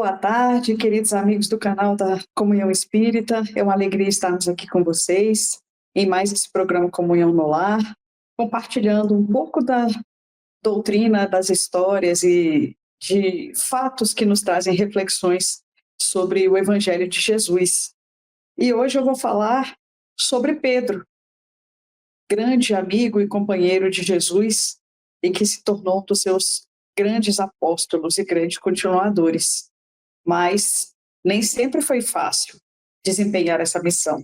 Boa tarde, queridos amigos do canal da Comunhão Espírita. É uma alegria estarmos aqui com vocês em mais esse programa Comunhão no Lar, compartilhando um pouco da doutrina, das histórias e de fatos que nos trazem reflexões sobre o Evangelho de Jesus. E hoje eu vou falar sobre Pedro, grande amigo e companheiro de Jesus e que se tornou um dos seus grandes apóstolos e grandes continuadores. Mas nem sempre foi fácil desempenhar essa missão.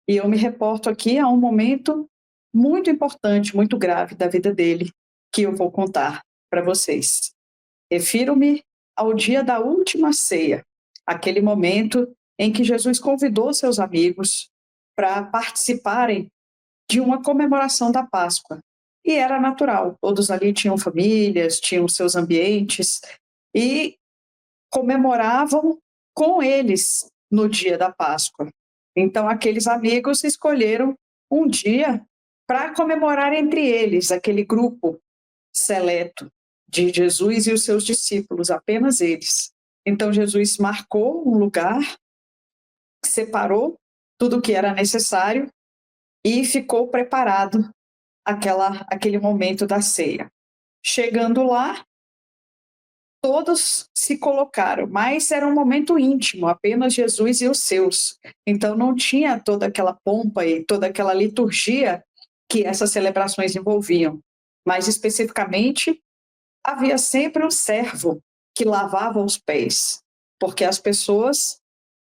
E eu me reporto aqui a um momento muito importante, muito grave da vida dele, que eu vou contar para vocês. Refiro-me ao dia da última ceia, aquele momento em que Jesus convidou seus amigos para participarem de uma comemoração da Páscoa. E era natural, todos ali tinham famílias, tinham seus ambientes e comemoravam com eles no dia da Páscoa. Então, aqueles amigos escolheram um dia para comemorar entre eles, aquele grupo seleto de Jesus e os seus discípulos, apenas eles. Então, Jesus marcou um lugar, separou tudo o que era necessário e ficou preparado aquele momento da ceia. Chegando lá, todos se colocaram, mas era um momento íntimo, apenas Jesus e os seus. Então não tinha toda aquela pompa e toda aquela liturgia que essas celebrações envolviam. Mas especificamente, havia sempre um servo que lavava os pés, porque as pessoas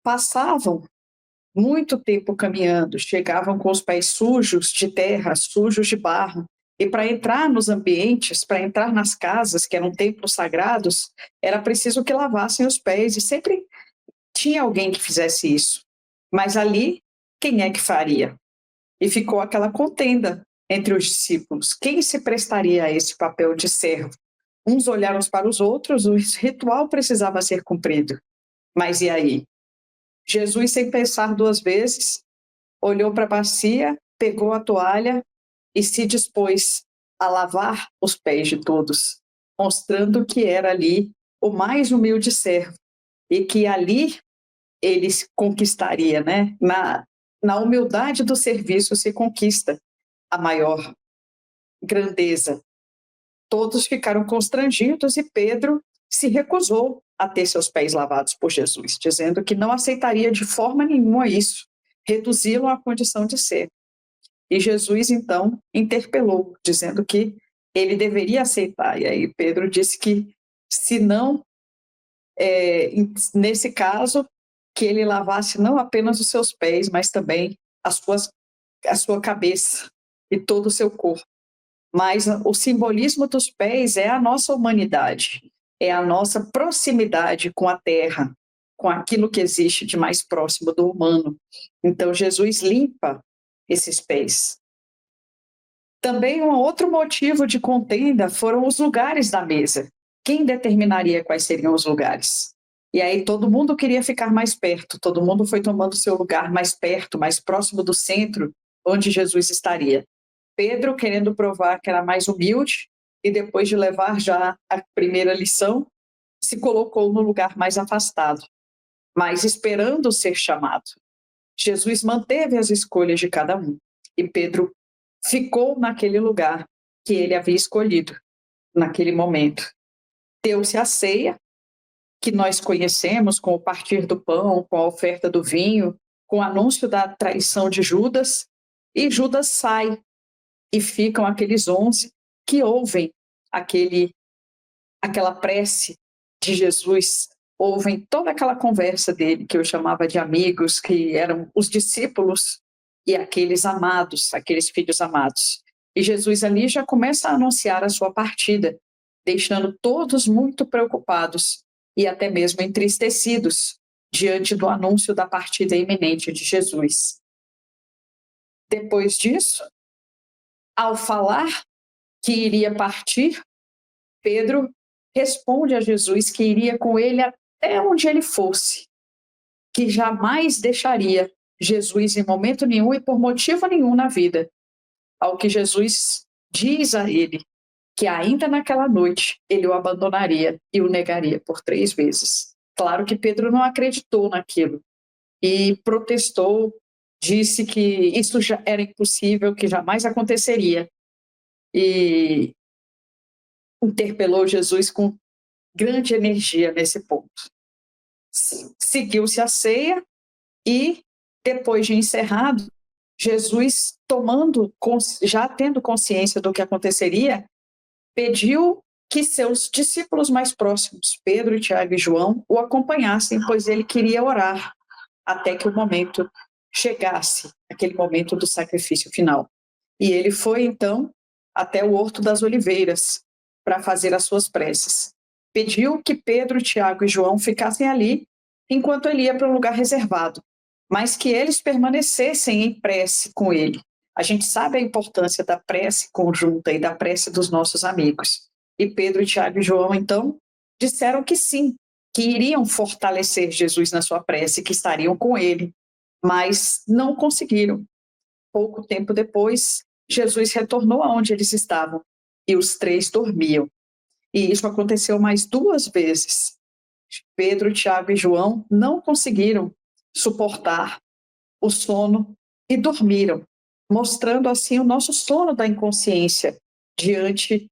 passavam muito tempo caminhando, chegavam com os pés sujos de terra, sujos de barro. E para entrar nos ambientes, para entrar nas casas, que eram templos sagrados, era preciso que lavassem os pés, e sempre tinha alguém que fizesse isso. Mas ali, quem é que faria? E ficou aquela contenda entre os discípulos. Quem se prestaria a esse papel de servo? Uns olharam para os outros, o ritual precisava ser cumprido. Mas e aí? Jesus, sem pensar duas vezes, olhou para a bacia, pegou a toalha e se dispôs a lavar os pés de todos, mostrando que era ali o mais humilde servo e que ali ele se conquistaria, né? Na humildade do serviço se conquista a maior grandeza. Todos ficaram constrangidos e Pedro se recusou a ter seus pés lavados por Jesus, dizendo que não aceitaria de forma nenhuma isso, reduzi-lo à condição de ser. E Jesus, então, interpelou, dizendo que ele deveria aceitar. E aí Pedro disse que, se não, nesse caso, que ele lavasse não apenas os seus pés, mas também a sua cabeça e todo o seu corpo. Mas o simbolismo dos pés é a nossa humanidade, é a nossa proximidade com a terra, com aquilo que existe de mais próximo do humano. Então, Jesus limpa esses pés. Também um outro motivo de contenda foram os lugares da mesa. Quem determinaria quais seriam os lugares? E aí todo mundo queria ficar mais perto, todo mundo foi tomando seu lugar mais perto, mais próximo do centro, onde Jesus estaria. Pedro, querendo provar que era mais humilde, e depois de levar já a primeira lição, se colocou no lugar mais afastado, mas esperando ser chamado. Jesus manteve as escolhas de cada um, e Pedro ficou naquele lugar que ele havia escolhido, naquele momento. Deu-se a ceia, que nós conhecemos com o partir do pão, com a oferta do vinho, com o anúncio da traição de Judas, e Judas sai, e ficam aqueles 11 que ouvem aquela prece de Jesus, ouvem toda aquela conversa dele, que eu chamava de amigos, que eram os discípulos e aqueles amados, aqueles filhos amados. E Jesus ali já começa a anunciar a sua partida, deixando todos muito preocupados e até mesmo entristecidos diante do anúncio da partida iminente de Jesus. Depois disso, ao falar que iria partir, Pedro responde a Jesus que iria com ele até onde ele fosse, que jamais deixaria Jesus em momento nenhum e por motivo nenhum na vida. Ao que Jesus diz a ele que ainda naquela noite ele o abandonaria e o negaria por 3 vezes. Claro que Pedro não acreditou naquilo e protestou, disse que isso já era impossível, que jamais aconteceria, e interpelou Jesus com grande energia nesse ponto. Seguiu-se a ceia e, depois de encerrado, Jesus, já tendo consciência do que aconteceria, pediu que seus discípulos mais próximos, Pedro, Tiago e João, o acompanhassem, pois ele queria orar até que o momento chegasse, aquele momento do sacrifício final. E ele foi, então, até o Horto das Oliveiras para fazer as suas preces. Pediu que Pedro, Tiago e João ficassem ali enquanto ele ia para um lugar reservado, mas que eles permanecessem em prece com ele. A gente sabe a importância da prece conjunta e da prece dos nossos amigos. E Pedro, Tiago e João, então, disseram que sim, que iriam fortalecer Jesus na sua prece, que estariam com ele, mas não conseguiram. Pouco tempo depois, Jesus retornou aonde eles estavam e os três dormiam. E isso aconteceu mais 2 vezes. Pedro, Tiago e João não conseguiram suportar o sono e dormiram, mostrando assim o nosso sono da inconsciência diante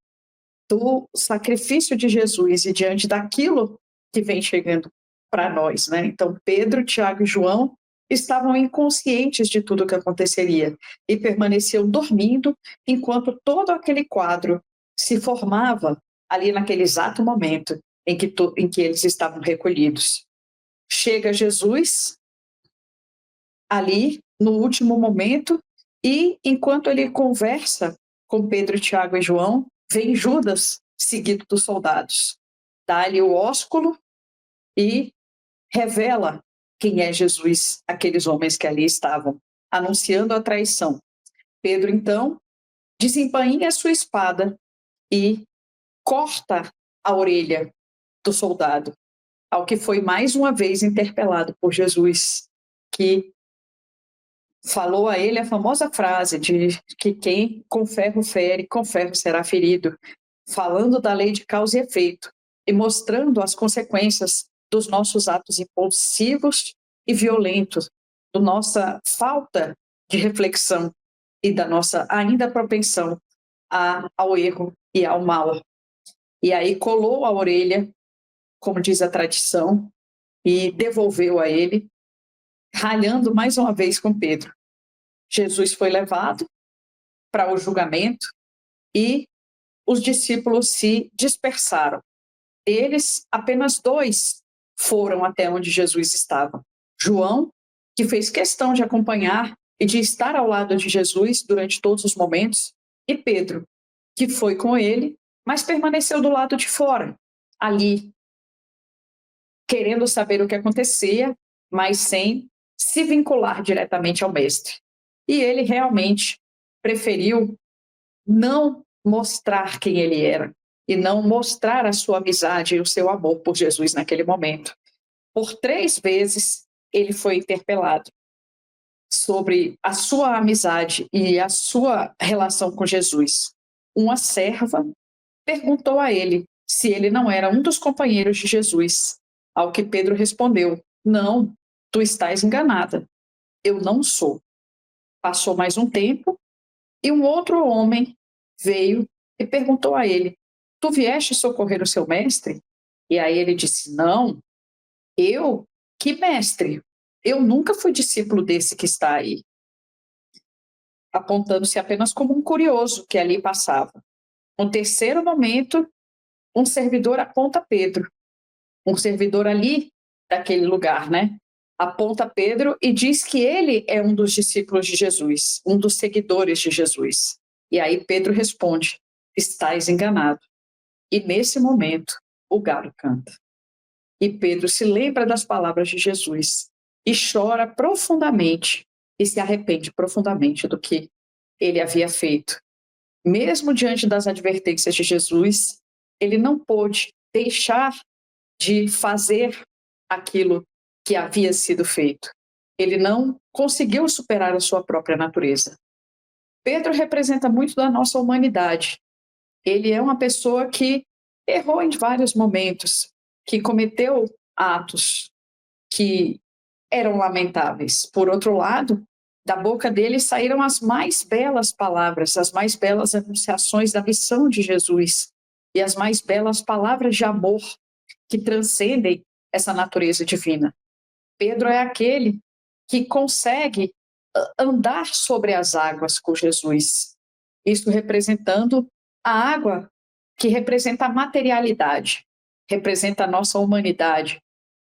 do sacrifício de Jesus e diante daquilo que vem chegando para nós, né? Então, Pedro, Tiago e João estavam inconscientes de tudo o que aconteceria e permaneciam dormindo enquanto todo aquele quadro se formava ali naquele exato momento em que eles estavam recolhidos. Chega Jesus ali no último momento e, enquanto ele conversa com Pedro, Tiago e João, vem Judas, seguido dos soldados. Dá-lhe o ósculo e revela quem é Jesus, aqueles homens que ali estavam, anunciando a traição. Pedro, então, desembainha a sua espada e corta a orelha do soldado, ao que foi mais uma vez interpelado por Jesus, que falou a ele a famosa frase de que quem com ferro fere, com ferro será ferido, falando da lei de causa e efeito e mostrando as consequências dos nossos atos impulsivos e violentos, da nossa falta de reflexão e da nossa ainda propensão ao erro e ao mal. E aí colou a orelha, como diz a tradição, e devolveu a ele, ralhando mais uma vez com Pedro. Jesus foi levado para o julgamento e os discípulos se dispersaram. Deles, apenas 2 foram até onde Jesus estava. João, que fez questão de acompanhar e de estar ao lado de Jesus durante todos os momentos, e Pedro, que foi com ele, mas permaneceu do lado de fora, ali, querendo saber o que acontecia, mas sem se vincular diretamente ao mestre. E ele realmente preferiu não mostrar quem ele era e não mostrar a sua amizade e o seu amor por Jesus naquele momento. Por 3 vezes ele foi interpelado sobre a sua amizade e a sua relação com Jesus. Uma serva perguntou a ele se ele não era um dos companheiros de Jesus, ao que Pedro respondeu: não, tu estás enganada, eu não sou. Passou mais um tempo e um outro homem veio e perguntou a ele: tu vieste socorrer o seu mestre? E aí ele disse: não, eu? Que mestre? Eu nunca fui discípulo desse que está aí. Apontando-se apenas como um curioso que ali passava. No terceiro momento, um servidor aponta Pedro. Um servidor ali daquele lugar, né? Aponta Pedro e diz que ele é um dos discípulos de Jesus, um dos seguidores de Jesus. E aí Pedro responde: estás enganado. E nesse momento, o galo canta. E Pedro se lembra das palavras de Jesus e chora profundamente e se arrepende profundamente do que ele havia feito. Mesmo diante das advertências de Jesus, ele não pôde deixar de fazer aquilo que havia sido feito. Ele não conseguiu superar a sua própria natureza. Pedro representa muito da nossa humanidade. Ele é uma pessoa que errou em vários momentos, que cometeu atos que eram lamentáveis. Por outro lado, da boca dele saíram as mais belas palavras, as mais belas anunciações da missão de Jesus e as mais belas palavras de amor que transcendem essa natureza divina. Pedro é aquele que consegue andar sobre as águas com Jesus. Isso representando a água, que representa a materialidade, representa a nossa humanidade,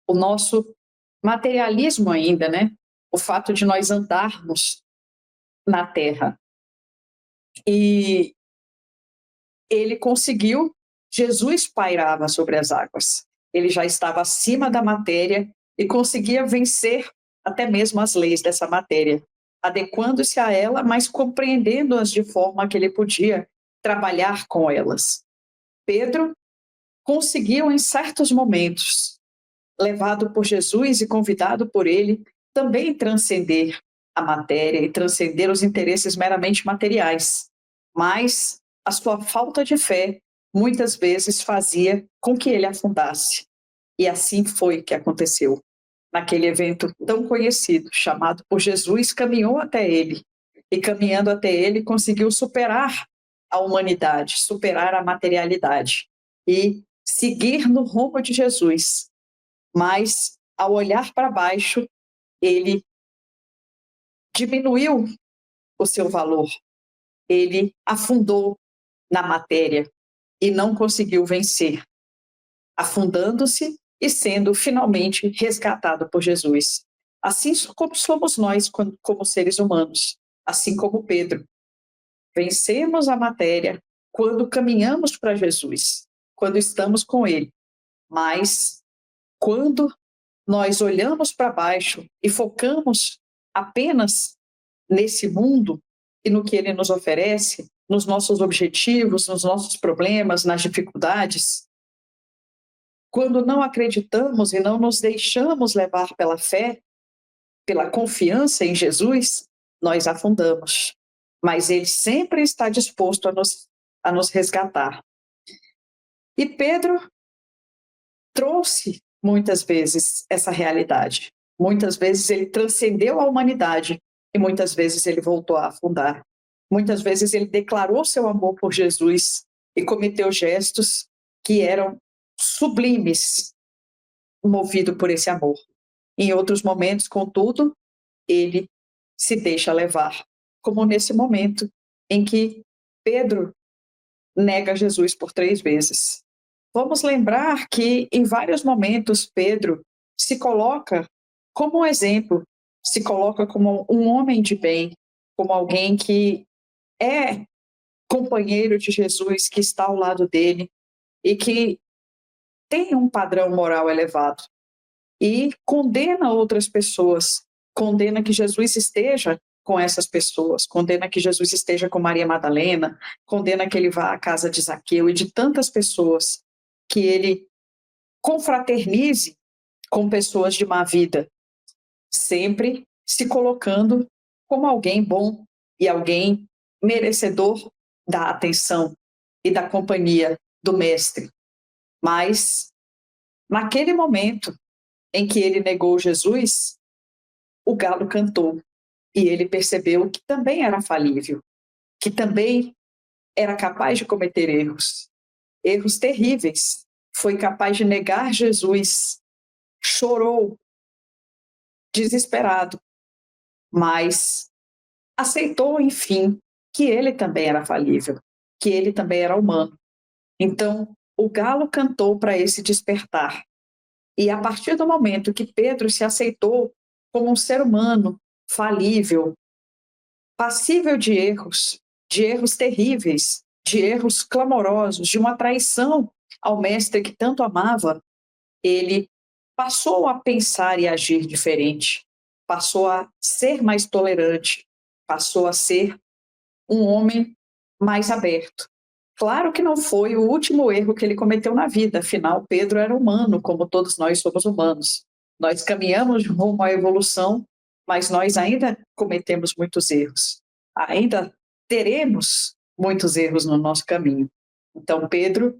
o nosso materialismo ainda, né? O fato de nós andarmos na terra. E ele conseguiu, Jesus pairava sobre as águas. Ele já estava acima da matéria e conseguia vencer até mesmo as leis dessa matéria, adequando-se a ela, mas compreendendo-as de forma que ele podia trabalhar com elas. Pedro conseguiu, em certos momentos, levado por Jesus e convidado por ele, também transcender a matéria e transcender os interesses meramente materiais. Mas a sua falta de fé muitas vezes fazia com que ele afundasse. E assim foi que aconteceu. Naquele evento tão conhecido, chamado por Jesus, caminhou até ele. E caminhando até ele, conseguiu superar a humanidade, superar a materialidade e seguir no rumo de Jesus. Mas, ao olhar para baixo, ele diminuiu o seu valor, ele afundou na matéria e não conseguiu vencer, afundando-se e sendo finalmente resgatado por Jesus. Assim como somos nós, como seres humanos, assim como Pedro. Vencemos a matéria quando caminhamos para Jesus, quando estamos com Ele. Mas, quando nós olhamos para baixo e focamos apenas nesse mundo e no que ele nos oferece, nos nossos objetivos, nos nossos problemas, nas dificuldades, quando não acreditamos e não nos deixamos levar pela fé, pela confiança em Jesus, nós afundamos. Mas ele sempre está disposto a nos resgatar. E Pedro trouxe muitas vezes essa realidade. Muitas vezes ele transcendeu a humanidade e muitas vezes ele voltou a afundar. Muitas vezes ele declarou seu amor por Jesus e cometeu gestos que eram sublimes, movido por esse amor. Em outros momentos, contudo, ele se deixa levar, como nesse momento em que Pedro nega Jesus por 3 vezes. Vamos lembrar que em vários momentos Pedro se coloca como um exemplo, se coloca como um homem de bem, como alguém que é companheiro de Jesus, que está ao lado dele e que tem um padrão moral elevado e condena outras pessoas, condena que Jesus esteja com essas pessoas, condena que Jesus esteja com Maria Madalena, condena que ele vá à casa de Zaqueu e de tantas pessoas, que ele confraternize com pessoas de má vida, sempre se colocando como alguém bom e alguém merecedor da atenção e da companhia do mestre. Mas, naquele momento em que ele negou Jesus, o galo cantou e ele percebeu que também era falível, que também era capaz de cometer erros, erros terríveis. Foi capaz de negar Jesus, chorou, desesperado, mas aceitou, enfim, que ele também era falível, que ele também era humano. Então, o galo cantou para esse despertar. E a partir do momento que Pedro se aceitou como um ser humano falível, passível de erros terríveis, de erros clamorosos, de uma traição ao mestre que tanto amava, ele passou a pensar e agir diferente, passou a ser mais tolerante, passou a ser um homem mais aberto. Claro que não foi o último erro que ele cometeu na vida, afinal, Pedro era humano, como todos nós somos humanos. Nós caminhamos rumo à evolução, mas nós ainda cometemos muitos erros. Ainda teremos muitos erros no nosso caminho. Então, Pedro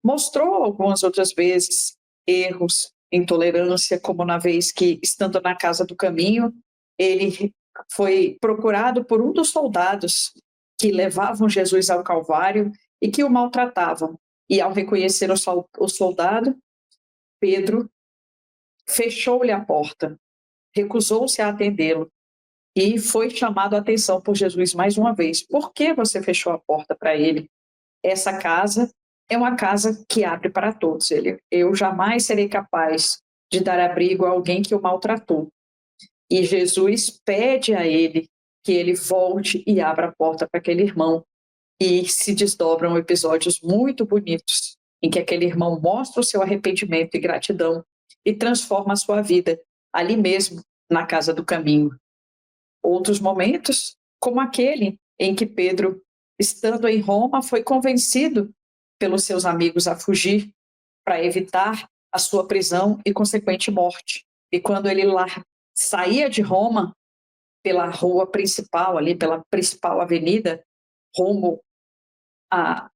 mostrou algumas outras vezes erros, intolerância, como na vez que, estando na casa do caminho, ele foi procurado por um dos soldados que levavam Jesus ao Calvário e que o maltratavam. E ao reconhecer o soldado, Pedro fechou-lhe a porta, recusou-se a atendê-lo e foi chamado a atenção por Jesus mais uma vez. Por que você fechou a porta para ele? Essa casa é uma casa que abre para todos. Eu jamais serei capaz de dar abrigo a alguém que o maltratou. E Jesus pede a ele que ele volte e abra a porta para aquele irmão. E se desdobram episódios muito bonitos, em que aquele irmão mostra o seu arrependimento e gratidão e transforma a sua vida ali mesmo, na casa do caminho. Outros momentos, como aquele em que Pedro, estando em Roma, foi convencido pelos seus amigos a fugir para evitar a sua prisão e consequente morte. E quando ele lá saía de Roma, pela rua principal, ali pela principal avenida, rumo à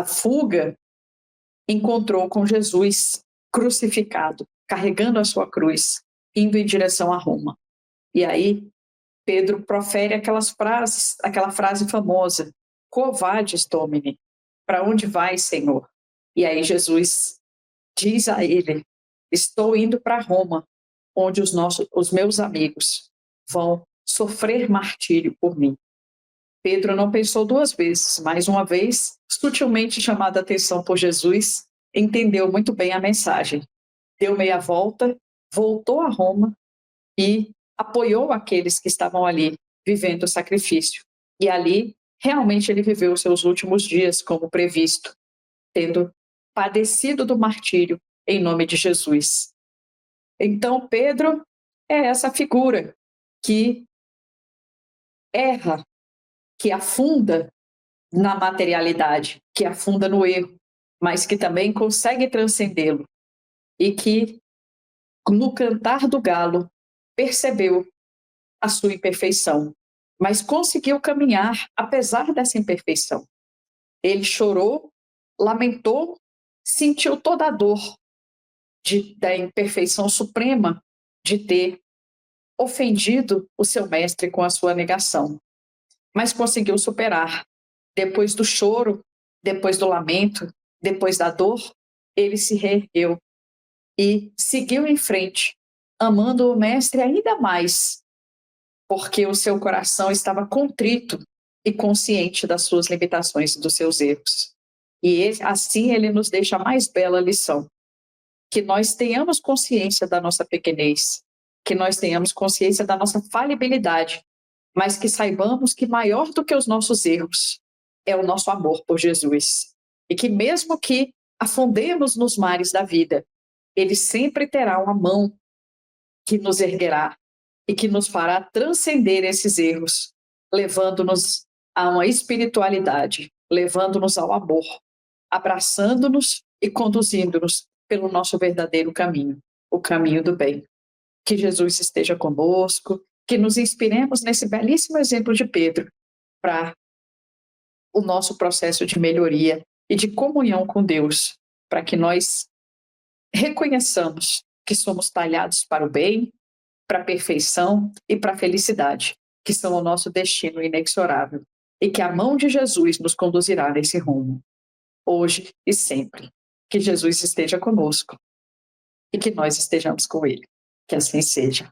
fuga, encontrou com Jesus crucificado, carregando a sua cruz, indo em direção a Roma. E aí Pedro profere aquela frase famosa: Quo vadis, Domine? Para onde vai, Senhor? E aí Jesus diz a ele: estou indo para Roma, onde os meus amigos vão sofrer martírio por mim. Pedro não pensou duas vezes. Mais uma vez, sutilmente chamado a atenção por Jesus, entendeu muito bem a mensagem. Deu meia volta, voltou a Roma e apoiou aqueles que estavam ali vivendo o sacrifício. E ali, realmente, ele viveu os seus últimos dias como previsto, tendo padecido do martírio em nome de Jesus. Então, Pedro é essa figura que erra, que afunda na materialidade, que afunda no erro, mas que também consegue transcendê-lo e que, no cantar do galo, percebeu a sua imperfeição, mas conseguiu caminhar apesar dessa imperfeição. Ele chorou, lamentou, sentiu toda a dor da imperfeição suprema de ter ofendido o seu mestre com a sua negação, mas conseguiu superar. Depois do choro, depois do lamento, depois da dor, ele se reergueu e seguiu em frente, amando o mestre ainda mais, porque o seu coração estava contrito e consciente das suas limitações e dos seus erros. E assim ele nos deixa a mais bela lição: que nós tenhamos consciência da nossa pequenez, que nós tenhamos consciência da nossa falibilidade, mas que saibamos que maior do que os nossos erros é o nosso amor por Jesus. E que mesmo que afundemos nos mares da vida, ele sempre terá uma mão que nos erguerá e que nos fará transcender esses erros, levando-nos a uma espiritualidade, levando-nos ao amor, abraçando-nos e conduzindo-nos pelo nosso verdadeiro caminho, o caminho do bem. Que Jesus esteja conosco, que nos inspiremos nesse belíssimo exemplo de Pedro para o nosso processo de melhoria e de comunhão com Deus, para que nós reconheçamos que somos talhados para o bem, para a perfeição e para a felicidade, que são o nosso destino inexorável, e que a mão de Jesus nos conduzirá nesse rumo, hoje e sempre. Que Jesus esteja conosco e que nós estejamos com Ele. Que assim seja.